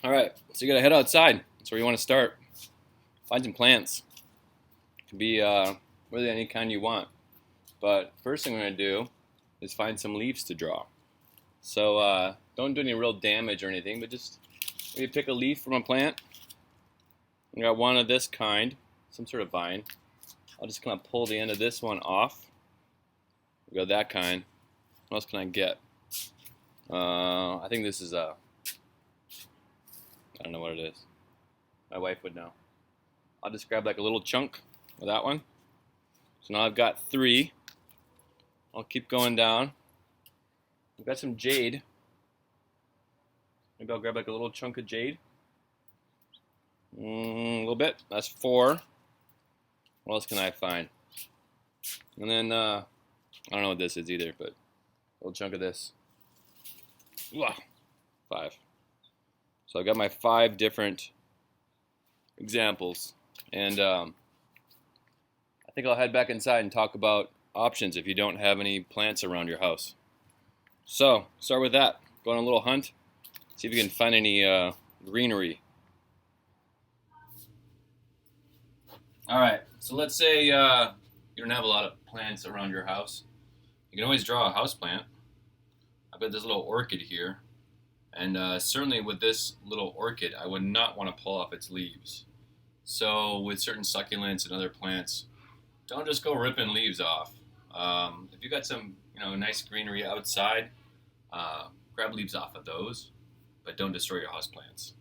All right, so you gotta head outside. That's where you want to start. Find some plants. It can be really any kind you want. But first thing we're gonna do is find some leaves to draw. So don't do any real damage or anything, but just maybe pick a leaf from a plant. I got one of this kind, some sort of vine. I'll just kind of pull the end of this one off. We got that kind. What else can I get? I think this is a. I don't know what it is. My wife would know. I'll just grab like a little chunk of that one. So now I've got three. I'll keep going down. I've got some jade. Maybe I'll grab like a little chunk of jade. A little bit. That's four. What else can I find? And then, I don't know what this is either, but a little chunk of this. Wow. Five. So I've got my 5 different examples. And I think I'll head back inside and talk about options if you don't have any plants around your house. So, start with that. Go on a little hunt. See if you can find any greenery. Alright, so let's say you don't have a lot of plants around your house. You can always draw a house plant. I've got this little orchid here. And certainly with this little orchid, I would not want to pull off its leaves. So with certain succulents and other plants, don't just go ripping leaves off. If you got some, nice greenery outside, grab leaves off of those, but don't destroy your houseplants.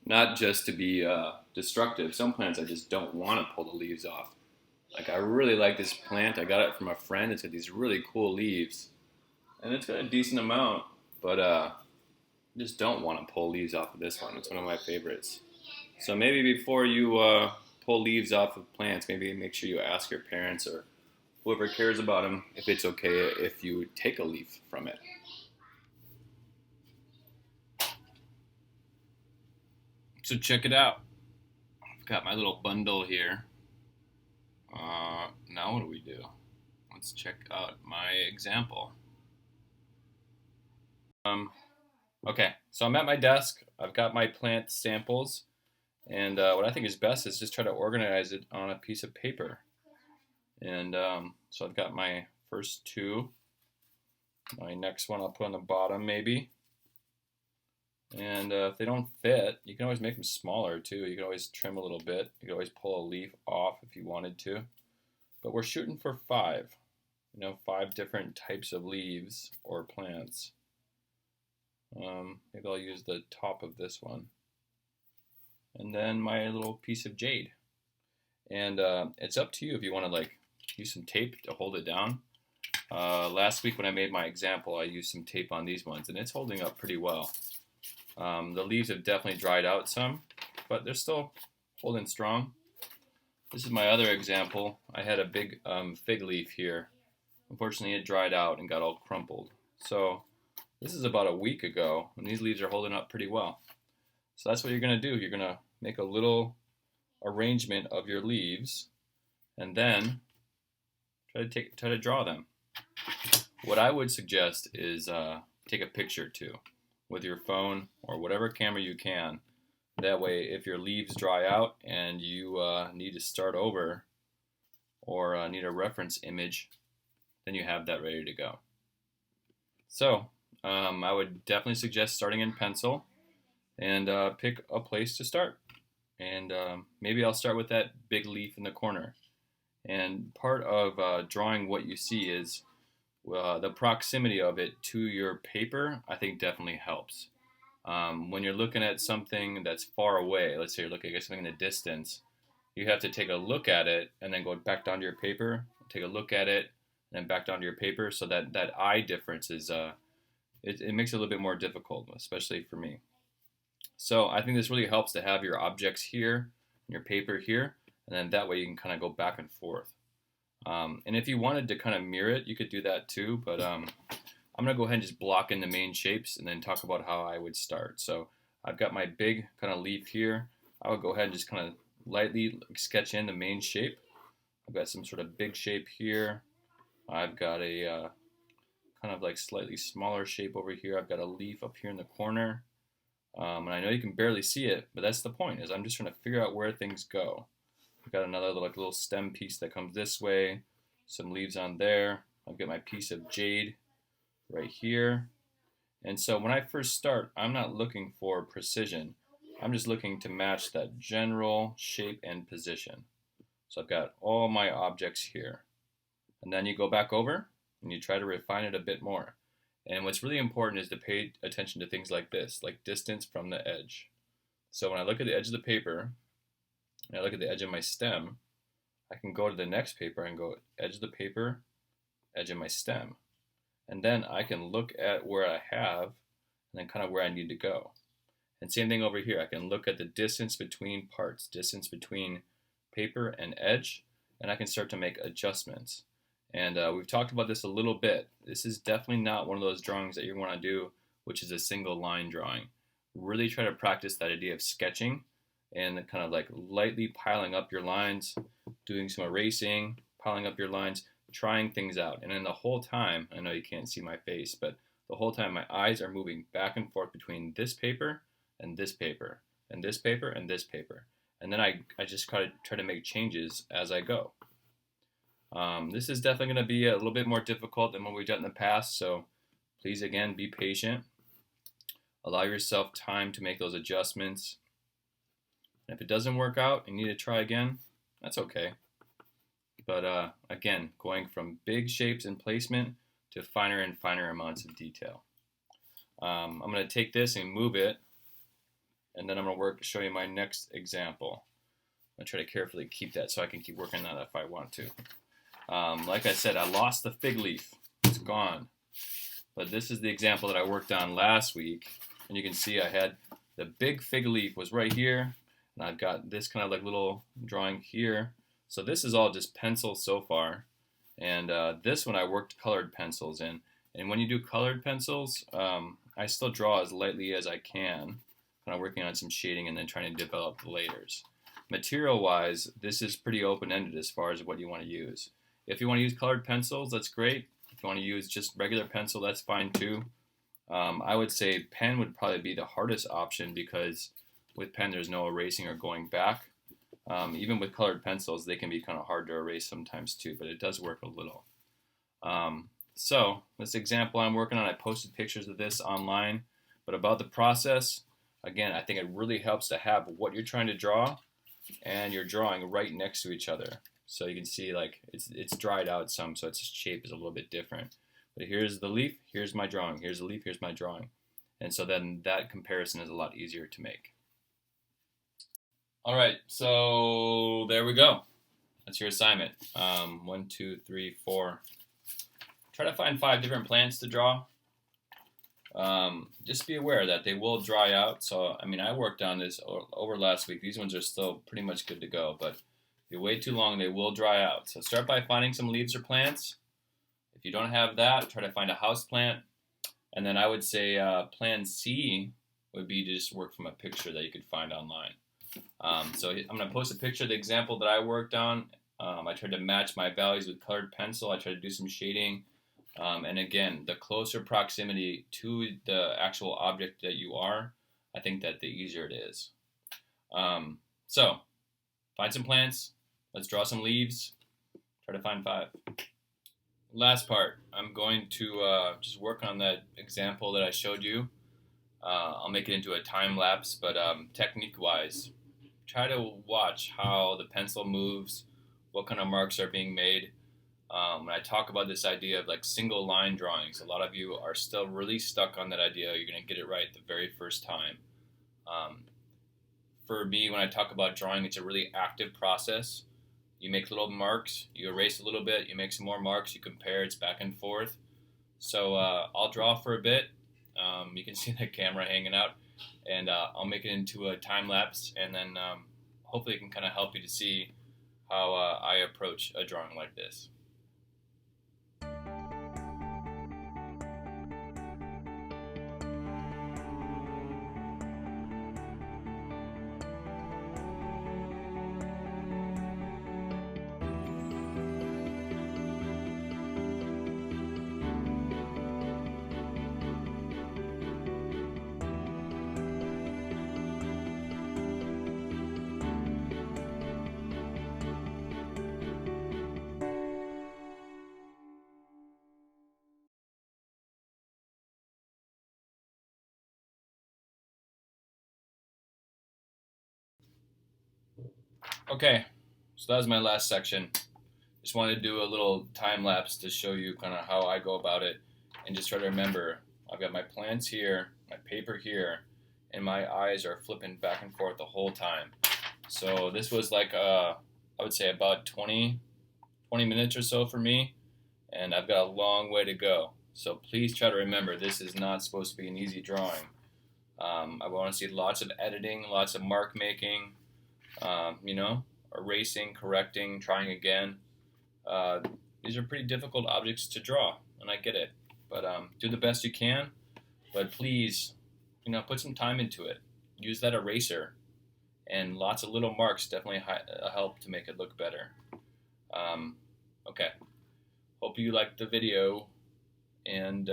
Not just to be destructive. Some plants I just don't want to pull the leaves off. Like I really like this plant. I got it from a friend. It's got these really cool leaves, and it's got a decent amount, but just don't want to pull leaves off of this one. It's one of my favorites. So maybe before you pull leaves off of plants, maybe make sure you ask your parents or whoever cares about them if it's okay if you take a leaf from it. So check it out. I've got my little bundle here. Now what do we do? Let's check out my example. Okay, so I'm at my desk. I've got my plant samples, and what I think is best is just try to organize it on a piece of paper. And so I've got my first 2. My next one I'll put on the bottom maybe. And if they don't fit, you can always make them smaller too. You can always trim a little bit. You can always pull a leaf off if you wanted to. But we're shooting for 5. 5 different types of leaves or plants. Maybe I'll use the top of this one. And then my little piece of jade. And it's up to you if you want to use some tape to hold it down. Last week when I made my example, I used some tape on these ones, and it's holding up pretty well. The leaves have definitely dried out some, but they're still holding strong. This is my other example. I had a big fig leaf here. Unfortunately, it dried out and got all crumpled. So this is about a week ago, and these leaves are holding up pretty well. So that's what you're going to do. You're going to make a little arrangement of your leaves, and then try to draw them. What I would suggest is take a picture too with your phone or whatever camera you can. That way, if your leaves dry out and you need to start over or need a reference image, then you have that ready to go. So I would definitely suggest starting in pencil and pick a place to start. And maybe I'll start with that big leaf in the corner. And part of drawing what you see is the proximity of it to your paper, I think definitely helps. When you're looking at something that's far away, let's say you're looking at something in the distance, you have to take a look at it and then go back down to your paper, take a look at it, and then back down to your paper, so that eye difference is, it makes it a little bit more difficult, especially for me. So I think this really helps to have your objects here, your paper here, and then that way you can kind of go back and forth. And if you wanted to kind of mirror it, you could do that too, but I'm going to go ahead and just block in the main shapes and then talk about how I would start. So I've got my big kind of leaf here. I would go ahead and just kind of lightly sketch in the main shape. I've got some sort of big shape here. I've got a kind of like slightly smaller shape over here. I've got a leaf up here in the corner. And I know you can barely see it, but that's the point, is I'm just trying to figure out where things go. I've got another little stem piece that comes this way, some leaves on there. I've got my piece of jade right here. And so when I first start, I'm not looking for precision. I'm just looking to match that general shape and position. So I've got all my objects here. And then you go back over and you try to refine it a bit more. And what's really important is to pay attention to things like this, like distance from the edge. So when I look at the edge of the paper, and I look at the edge of my stem, I can go to the next paper and go edge of the paper, edge of my stem. And then I can look at where I have, and then kind of where I need to go. And same thing over here. I can look at the distance between parts, distance between paper and edge, and I can start to make adjustments. And we've talked about this a little bit. This is definitely not one of those drawings that you want to do, which is a single line drawing. Really try to practice that idea of sketching and kind of like lightly piling up your lines, doing some erasing, piling up your lines, trying things out. And then the whole time, I know you can't see my face, but the whole time my eyes are moving back and forth between this paper and this paper and this paper and this paper. And then I just try to make changes as I go. This is definitely going to be a little bit more difficult than what we've done in the past, so please, again, be patient. Allow yourself time to make those adjustments. And if it doesn't work out and you need to try again, that's okay. But again, going from big shapes and placement to finer and finer amounts of detail. I'm going to take this and move it, and then I'm going to show you my next example. I'm going to try to carefully keep that so I can keep working on that if I want to. Like I said, I lost the fig leaf. It's gone. But this is the example that I worked on last week. And you can see I had the big fig leaf was right here. And I've got this kind of like little drawing here. So this is all just pencils so far. And this one I worked colored pencils in. And when you do colored pencils, I still draw as lightly as I can. Kind of working on some shading and then trying to develop the layers. Material-wise, this is pretty open-ended as far as what you want to use. If you want to use colored pencils, that's great. If you want to use just regular pencil, that's fine too. I would say pen would probably be the hardest option because with pen there's no erasing or going back. Even with colored pencils, they can be kind of hard to erase sometimes too, but it does work a little. So this example I'm working on, I posted pictures of this online, but about the process, again, I think it really helps to have what you're trying to draw and you're drawing right next to each other. So you can see like it's dried out some, so its shape is a little bit different. But here's the leaf, here's my drawing. Here's the leaf, here's my drawing. And so then that comparison is a lot easier to make. All right, so there we go. That's your assignment. 1, 2, 3, 4. Try to find 5 different plants to draw. Just be aware that they will dry out. So, I mean, I worked on this over last week. These ones are still pretty much good to go, but if you wait too long, they will dry out. So start by finding some leaves or plants. If you don't have that, try to find a house plant. And then I would say plan C would be to just work from a picture that you could find online. So I'm going to post a picture of the example that I worked on. I tried to match my values with colored pencil. I tried to do some shading. And again, the closer proximity to the actual object that you are, I think that the easier it is. So find some plants. Let's draw some leaves. Try to find 5. Last part, I'm going to just work on that example that I showed you. I'll make it into a time lapse, but technique-wise, try to watch how the pencil moves, what kind of marks are being made. When I talk about this idea of like single line drawings, a lot of you are still really stuck on that idea. You're going to get it right the very first time. For me, when I talk about drawing, it's a really active process. You make little marks, you erase a little bit, you make some more marks, you compare, it's back and forth. So I'll draw for a bit. You can see the camera hanging out, and I'll make it into a time lapse, and then hopefully it can kind of help you to see how I approach a drawing like this. Okay, so that was my last section. Just wanted to do a little time lapse to show you kind of how I go about it, and just try to remember I've got my plants here, my paper here, and my eyes are flipping back and forth the whole time. So this was like I would say about 20 minutes or so for me, and I've got a long way to go. So please try to remember this is not supposed to be an easy drawing. I want to see lots of editing, lots of mark making, you know, erasing, correcting, trying again. Uh, these are pretty difficult objects to draw, and I get it. But do the best you can. But please, you know, put some time into it. Use that eraser, and lots of little marks definitely help to make it look better. Okay. Hope you liked the video, and